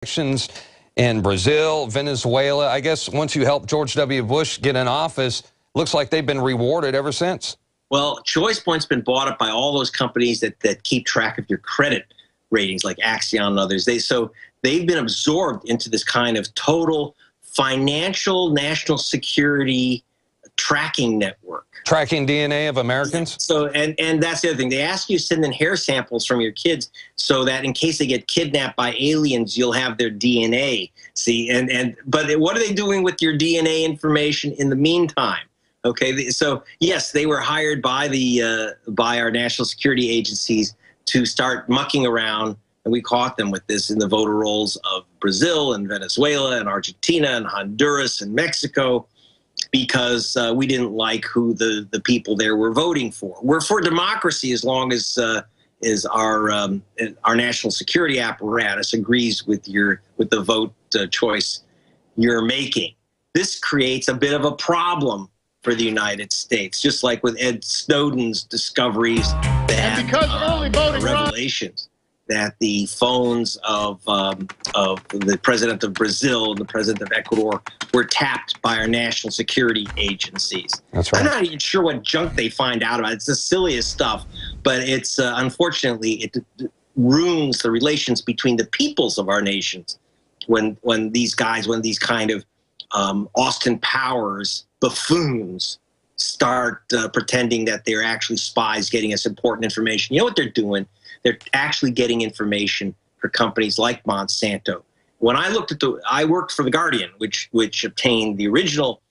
elections in Brazil, Venezuela. I guess once you help George W. Bush get in office, looks like they've been rewarded ever since. Well, ChoicePoint's been bought up by all those companies that keep track of your credit ratings, like Axion and others. They've been absorbed into this kind of total financial national security tracking network. Tracking DNA of Americans? So, and that's the other thing. They ask you to send in hair samples from your kids so that in case they get kidnapped by aliens, you'll have their DNA. See, but what are they doing with your DNA information in the meantime? Okay, so yes, they were hired by by our national security agencies to start mucking around, and we caught them with this in the voter rolls of Brazil and Venezuela and Argentina and Honduras and Mexico, because we didn't like who the people there were voting for. We're for democracy as long as our national security apparatus agrees with the vote choice you're making. This creates a bit of a problem for the United States, just like with Ed Snowden's discoveries that revelations that the phones of the president of Brazil and the president of Ecuador were tapped by our national security agencies. That's right. I'm not even sure what junk they find out about. It's the silliest stuff, but it's unfortunately it ruins the relations between the peoples of our nations when these kind of Austin Powers buffoons start pretending that they're actually spies getting us important information. You know what they're doing? They're actually getting information for companies like Monsanto. When I looked at I worked for The Guardian, which obtained the original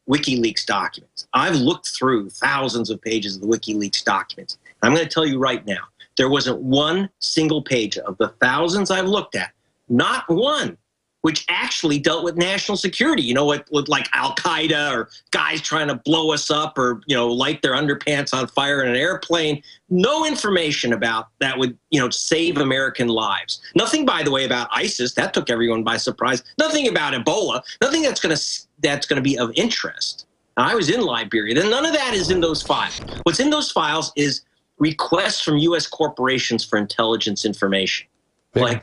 WikiLeaks documents. I've looked through thousands of pages of the WikiLeaks documents. I'm going to tell you right now, there wasn't one single page of the thousands I've looked at, not one, which actually dealt with national security. You know, what like Al-Qaeda or guys trying to blow us up or, light their underpants on fire in an airplane. No information about that would, save American lives. Nothing, by the way, about ISIS. That took everyone by surprise. Nothing about Ebola. Nothing that's going to be of interest. Now, I was in Liberia, and none of that is in those files. What's in those files is requests from U.S. corporations for intelligence information.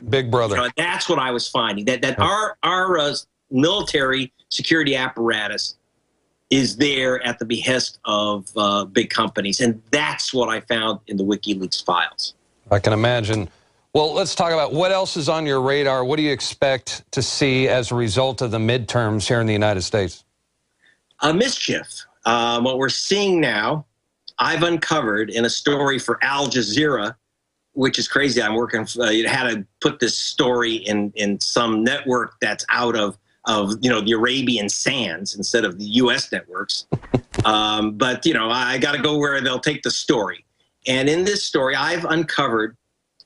Big brother. That's what I was finding, that our military security apparatus is there at the behest of big companies. And that's what I found in the WikiLeaks files. I can imagine. Well, let's talk about what else is on your radar. What do you expect to see as a result of the midterms here in the United States? Mischief. What we're seeing now, I've uncovered in a story for Al Jazeera, which is crazy. I'm working, had to put this story in some network that's out of the Arabian sands instead of the U.S. networks. But, I got to go where they'll take the story. And in this story, I've uncovered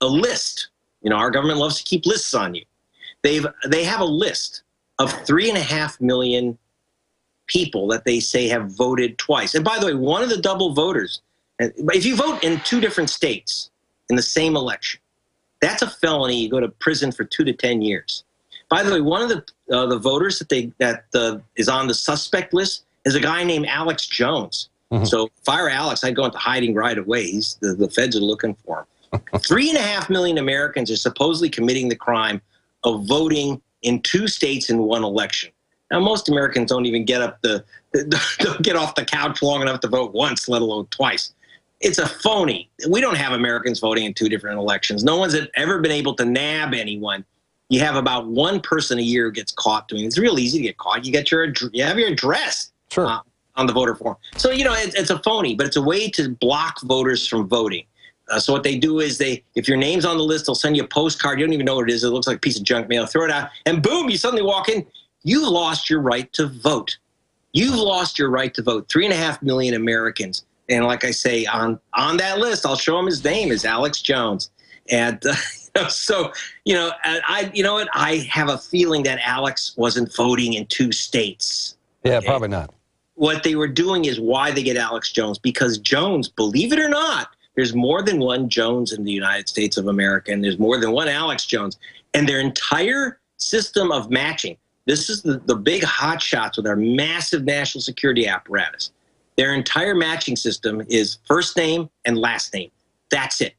a list. Our government loves to keep lists on you. They have a list of 3.5 million people that they say have voted twice. And by the way, one of the double voters, if you vote in 2 different states in the same election, that's a felony. You go to prison for 2 to 10 years. By the way, one of the voters that is on the suspect list is a guy named Alex Jones. Mm-hmm. So fire Alex, I'd go into hiding right away. The feds are looking for him. 3.5 million Americans are supposedly committing the crime of voting in 2 states in one election. Now, most Americans don't even get off the couch long enough to vote once, let alone twice. It's a phony. We don't have Americans voting in 2 different elections. No one's ever been able to nab anyone. You have about 1 person a year who gets caught doing it. It's real easy to get caught. You have your address on the voter form. So, it's a phony, but it's a way to block voters from voting. So what they do is if your name's on the list, they'll send you a postcard. You don't even know what it is. It looks like a piece of junk mail. Throw it out, and boom, you suddenly walk in. You've lost your right to vote. You've lost your right to vote. 3.5 million Americans. And like I say, on that list, I'll show him his name is Alex Jones. And I have a feeling that Alex wasn't voting in 2 states. Yeah, okay? Probably not. What they were doing is why they get Alex Jones, because Jones, believe it or not, there's more than one Jones in the United States of America, and there's more than one Alex Jones. And their entire system of matching, this is the big hot shots with our massive national security apparatus. Their entire matching system is first name and last name. That's it.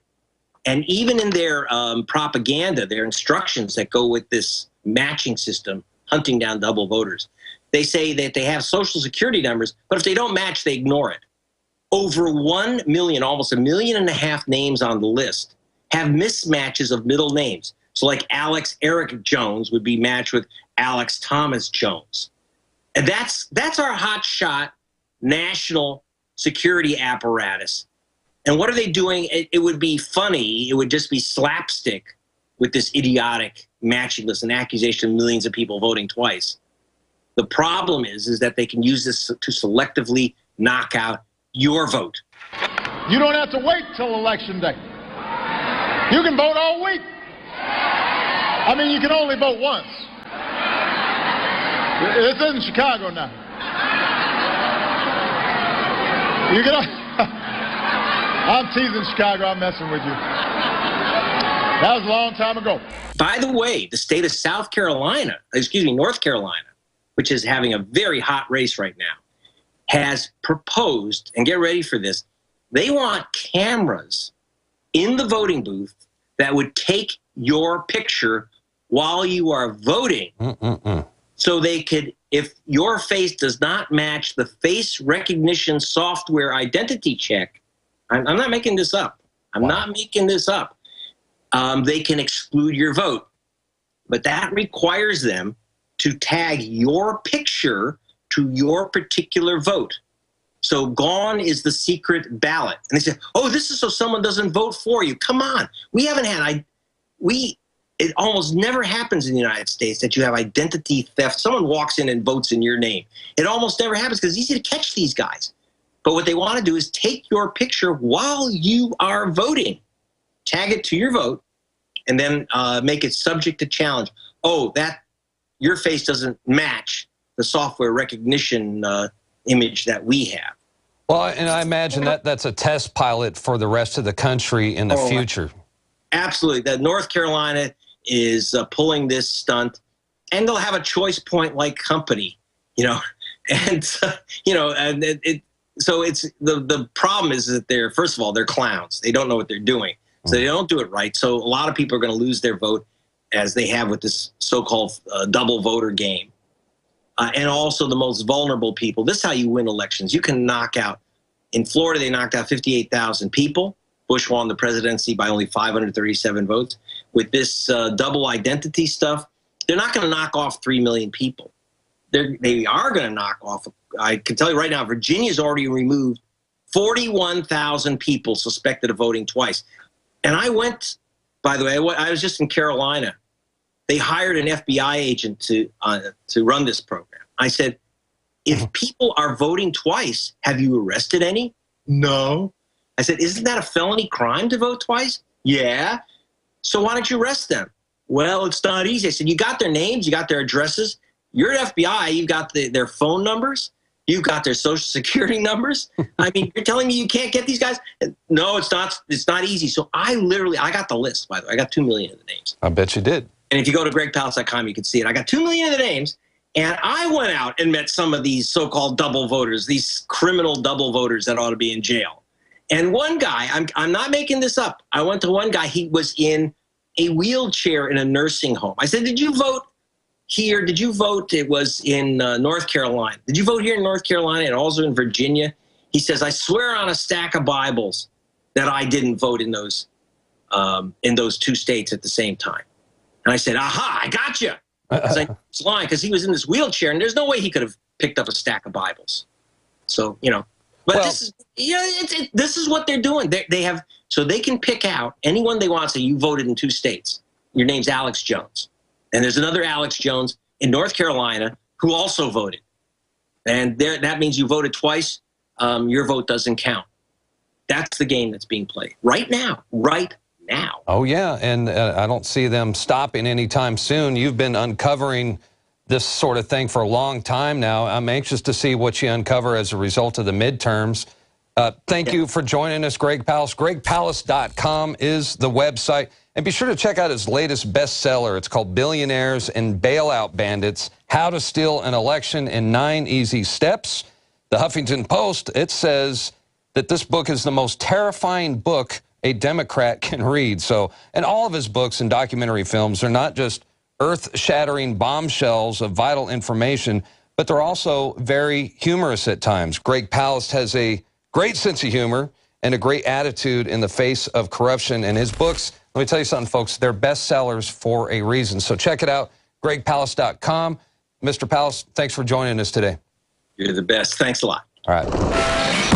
And even in their propaganda, their instructions that go with this matching system hunting down double voters. They say that they have Social Security numbers, but if they don't match, they ignore it. Over 1 million, almost 1.5 million names on the list have mismatches of middle names. So like Alex Eric Jones would be matched with Alex Thomas Jones. And that's our hotshot national security apparatus. And what are they doing? It would be funny. It would just be slapstick with this idiotic matching list and accusation of millions of people voting twice. The problem is that they can use this to selectively knock out your vote. You don't have to wait till Election Day. You can vote all week. I mean, you can only vote once. This isn't Chicago now. You can. I'm teasing Chicago. I'm messing with you. That was a long time ago. By the way, the state of North Carolina, which is having a very hot race right now, has proposed, and get ready for this, they want cameras in the voting booth that would take your picture while you are voting. So they could, if your face does not match the face recognition software identity check, I'm not making this up. I'm not making this up. They can exclude your vote. But that requires them to tag your picture to your particular vote. So gone is the secret ballot. And they say, oh, this is so someone doesn't vote for you. Come on. We haven't had, it almost never happens in the United States that you have identity theft. Someone walks in and votes in your name. It almost never happens because it's easy to catch these guys. But what they want to do is take your picture while you are voting, tag it to your vote, and then make it subject to challenge. Oh, your face doesn't match the software recognition image that we have. Well, and I imagine that's a test pilot for the rest of the country in the future. Absolutely. That North Carolina is pulling this stunt, and they'll have a choice point-like company, and so it's the problem is that first of all, they're clowns. They don't know what they're doing, so they don't do it right. So a lot of people are going to lose their vote, as they have with this so-called double voter game. And also the most vulnerable people. This is how you win elections. You can knock out, in Florida, they knocked out 58,000 people. Bush won the presidency by only 537 votes. With this double identity stuff, they're not going to knock off 3 million people. They are going to knock off, I can tell you right now, Virginia's already removed 41,000 people suspected of voting twice. And I went, by the way, I was just in Carolina. They hired an FBI agent to run this program. I said, if people are voting twice, have you arrested any? No. I said, isn't that a felony crime to vote twice? Yeah. So why don't you arrest them? Well, it's not easy. I said, you got their names, you got their addresses. You're at FBI, you've got their phone numbers, you've got their social security numbers. I mean, you're telling me you can't get these guys? No, it's not easy. So I got the list, by the way. I got 2 million of the names. I bet you did. And if you go to gregpalast.com, you can see it. I got 2 million of the names, and I went out and met some of these so-called double voters, these criminal double voters that ought to be in jail. And one guy, I'm not making this up. I went to one guy, he was in a wheelchair in a nursing home. I said, did you vote here? Did you vote? It was in North Carolina. Did you vote here in North Carolina and also in Virginia? He says, I swear on a stack of Bibles that I didn't vote in those 2 states at the same time. And I said, aha, I got you. He's lying because he was in this wheelchair, and there's no way he could have picked up a stack of Bibles. So, but this is what they're doing. So they can pick out anyone they want. Say, you voted in 2 states. Your name's Alex Jones. And there's another Alex Jones in North Carolina who also voted. And that means you voted twice. Your vote doesn't count. That's the game that's being played right now. Oh, yeah, and I don't see them stopping anytime soon. You've been uncovering this sort of thing for a long time now. I'm anxious to see what you uncover as a result of the midterms. Thank you for joining us, Greg Palast. GregPalast.com is the website. And be sure to check out his latest bestseller. It's called Billionaires and Bailout Bandits, How to Steal an Election in 9 Easy Steps. The Huffington Post, it says that this book is the most terrifying book a Democrat can read. So, and all of his books and documentary films are not just earth-shattering bombshells of vital information, but they're also very humorous at times. Greg Palast has a great sense of humor and a great attitude in the face of corruption. And his books, let me tell you something, folks, they're bestsellers for a reason. So check it out, gregpalast.com. Mr. Palast, thanks for joining us today. You're the best. Thanks a lot. All right.